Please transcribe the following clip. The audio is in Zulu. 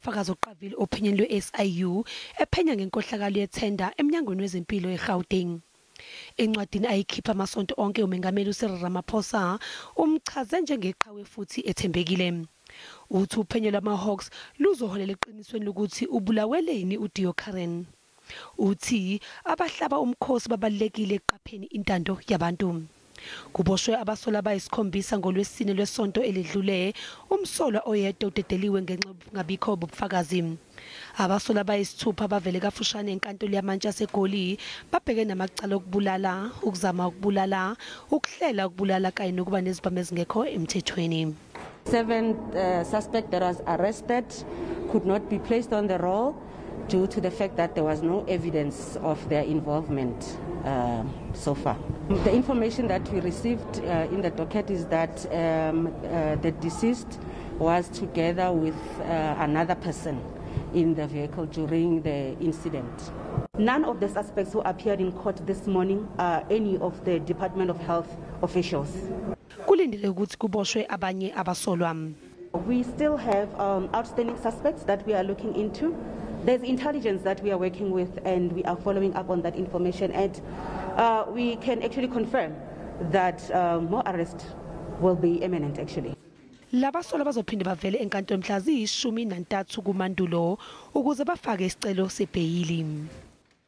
ubufakazi oqavile ophenyeni lwe-SIU ephenya ngenkohlakalo yethenda emnyangweni wezempilo eGauteng. Encwadini ayikhipha amasonto onke umengameli uCyril Ramaphosa umchaze njengeqhawe futhi ethembekile. Uthi uphenyo lwama-Hawks luzoholela eqinisweni lokuthi ubulaweleni uDeokaran. Uthi abahlaba umkhosi babalekile eqapheni intando yabantu. Kuboshwe abasolwa abayisikhombisa ngolwesine lwesonto eledlule, umsolwa oyedwa udedeliwe ngenxa yokungabikho bobufakazi. Abasolwa abayisithupha bavele kafushane enkantolo yemantshi yaseGolo babhekene namacala okubulala, ukuzama ukubulala, ukuhlela ukubulala kanye nokuba nezibhamu ezingekho emthethweni. 7 suspect that was arrested could not be placed on the roll due to the fact that there was no evidence of their involvement so far. The information that we received in the docket is that the deceased was together with another person in the vehicle during the incident. None of the suspects who appeared in court this morning are any of the Department of Health officials. Kulindeleke ukuthi kuboshwe abanye abasolwa. We still have outstanding suspects that we are looking into. There's intelligence that we are working with and we are following up on that information, and we can actually confirm that more arrests will be imminent actually. Labasolwa bazophinde bavele enkantolo mhla ziyishumi nantathu kuMandulo ukuze bafake isicelo sebheyili.